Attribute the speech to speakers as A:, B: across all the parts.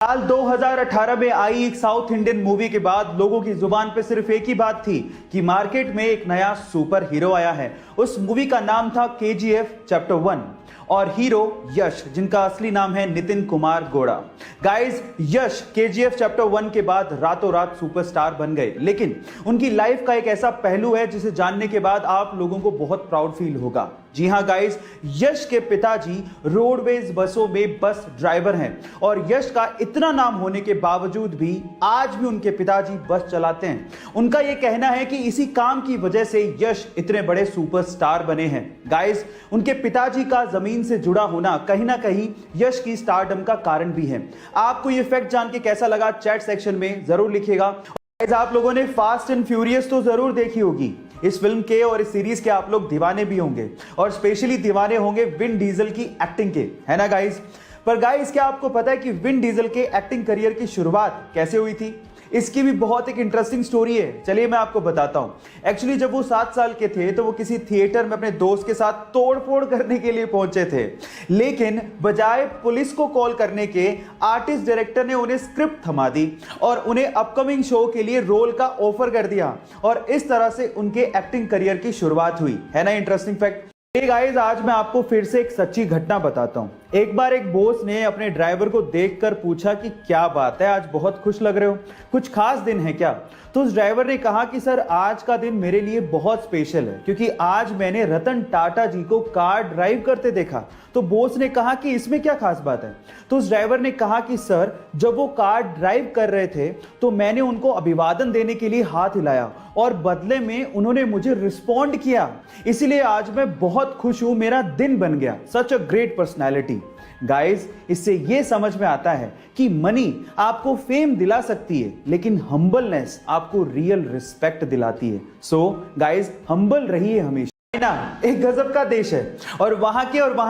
A: साल 2018 में आई एक साउथ इंडियन मूवी के बाद लोगों की जुबान पे सिर्फ एक ही बात थी कि मार्केट में एक नया सुपर हीरो आया है। उस मूवी का नाम था केजीएफ चैप्टर 1 और हीरो यश, जिनका असली नाम है नितिन कुमार गौड़ा। गाइस, यश केजीएफ चैप्टर 1 के बाद रातों रात सुपरस्टार बन गए, लेकिन उनकी लाइफ का एक ऐसा पहलू है जिसे जानने के बाद आप लोगों को बहुत प्राउड फील होगा। जी हां गाइस, यश के पिताजी रोडवेज बसों में बस ड्राइवर हैं और यश का इतना नाम होने के बावजूद भी आज भी उनके पिताजी बस चलाते हैं। उनका यह कहना है कि इसी काम की वजह से यश इतने बड़े सुपरस्टार बने हैं। गाइस, उनके पिताजी का जमीन से जुड़ा होना कहीं ना कहीं यश की स्टारडम का कारण भी है। आपको यह फैक्ट जान के कैसा लगा चैट सेक्शन में जरूर लिखिएगा। गाइस, आप लोगों ने फास्ट एंड फ्यूरियस तो जरूर देखी होगी। इस फिल्म के और इस सीरीज के आप लोग दीवाने भी होंगे और स्पेशली दीवाने होंगे विन डीजल की एक्टिंग के, है ना गाइस। पर गाइस, क्या आपको पता है कि विन डीजल के एक्टिंग करियर की शुरुआत कैसे हुई थी? इसकी भी बहुत एक इंटरेस्टिंग स्टोरी है। चलिए मैं आपको बताता हूं। एक्चुअली जब वो 7 साल के थे तो वो किसी थिएटर में अपने दोस्त के साथ तोड़फोड़ करने के लिए पहुंचे थे, लेकिन बजाय पुलिस को कॉल करने के आर्टिस्ट डायरेक्टर ने उन्हें स्क्रिप्ट थमा दी और उन्हें अपकमिंग शो के लिए रोल का ऑफर कर दिया और इस तरह से उनके एक्टिंग करियर की शुरुआत हुई। है ना इंटरेस्टिंग फैक्ट। गाइस, आज मैं आपको फिर से एक सच्ची घटना बताता हूं। एक बार एक बॉस ने अपने ड्राइवर को देखकर पूछा कि क्या बात है, आज बहुत खुश लग रहे हो, कुछ खास दिन है क्या? तो उस ड्राइवर ने कहा कि सर, आज का दिन मेरे लिए बहुत स्पेशल है क्योंकि आज मैंने रतन टाटा जी को कार ड्राइव करते देखा। तो बॉस ने कहा कि इसमें क्या खास बात है? तो उस ड्राइवर ने कहा कि सर, जब वो कार ड्राइव कर रहे थे तो मैंने उनको अभिवादन देने के लिए हाथ हिलाया और बदले में उन्होंने मुझे रिस्पॉन्ड किया, इसीलिए आज मैं बहुत खुश हूं, मेरा दिन बन गया। सच अ ग्रेट पर्सनैलिटी। गाइस, इससे यह समझ में आता है कि मनी आपको फेम दिला सकती है, लेकिन हम्बलनेस आपको रियल रिस्पेक्ट दिलाती है। सो गाइस, हम्बल रहिए हमेशा। चाइना एक गजब का देश है और वहां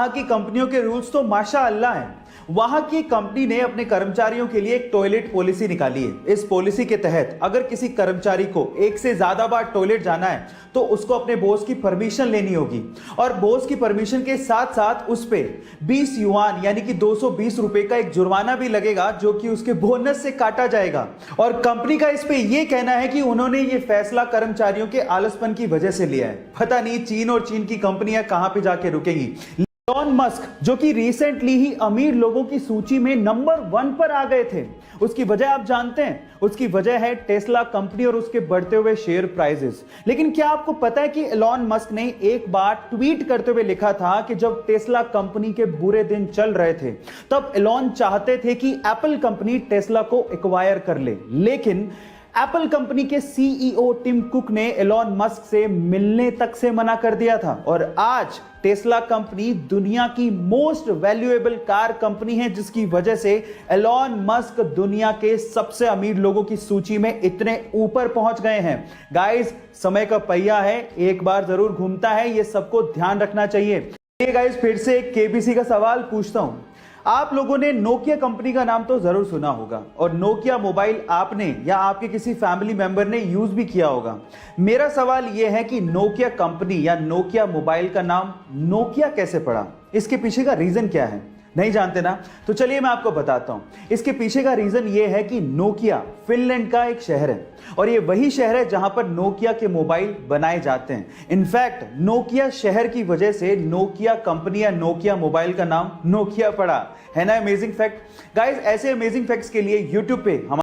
A: की कंपनियों के रूल्स तो माशाअल्लाह हैं। वहां की कंपनी ने अपने कर्मचारियों के लिए एक टॉयलेट पॉलिसी निकाली है। इस पॉलिसी के तहत अगर किसी कर्मचारी को एक से ज्यादा बार टॉयलेट जाना है तो उसको अपने बॉस की परमिशन लेनी होगी और बॉस की परमिशन के साथ साथ उस पे 20 युआन यानी कि 220 रुपए का एक जुर्माना भी लगेगा, जो कि उसके बोनस से काटा जाएगा। और कंपनी का इस पे यह कहना है कि उन्होंने ये फैसला कर्मचारियों के आलसपन की वजह से लिया है। पता नहीं चीन और चीन की कंपनियां कहां पे जाके रुकेंगी। एलॉन मस्क, जो कि रिसेंटली ही अमीर लोगों की सूची में नंबर 1 पर आ गए थे, उसकी वजह आप जानते हैं? उसकी वजह है टेस्ला कंपनी और उसके बढ़ते हुए शेयर प्राइसेस। लेकिन क्या आपको पता है कि एलॉन मस्क ने एक बार ट्वीट करते हुए लिखा था कि जब टेस्ला कंपनी के बुरे दिन चल रहे थे तब एलॉन चाहते थे कि एप्पल कंपनी टेस्ला को एक्वायर कर ले, लेकिन एप्पल कंपनी के सीईओ टिम कुक ने एलॉन मस्क से मिलने तक से मना कर दिया था और आज टेस्ला कंपनी दुनिया की मोस्ट वैल्यूएबल कार कंपनी है, जिसकी वजह से एलॉन मस्क दुनिया के सबसे अमीर लोगों की सूची में इतने ऊपर पहुंच गए हैं। गाइस, समय का पहिया है, एक बार जरूर घूमता है, ये सबको ध्यान रखना चाहिए। गाइस, फिर से एक केबीसी का सवाल पूछता हूं। आप लोगों ने नोकिया कंपनी का नाम तो जरूर सुना होगा और नोकिया मोबाइल आपने या आपके किसी फैमिली मेंबर ने यूज भी किया होगा। मेरा सवाल यह है कि नोकिया कंपनी या नोकिया मोबाइल का नाम नोकिया कैसे पड़ा? इसके पीछे का रीजन क्या है? नहीं जानते ना? तो चलिए मैं आपको बताता हूं। इसके पीछे का रीजन यह है कि नोकिया फिनलैंड का एक शहर है और यह वही शहर है जहां पर नोकिया के मोबाइल बनाए जाते हैं। इनफैक्ट नोकिया शहर की वजह से नोकिया कंपनी या नोकिया मोबाइल का नाम नोकिया पड़ा। है ना अमेजिंग फैक्ट। गाइस, ऐसे अमेजिंग फैक्ट्स के लिए यूट्यूब पे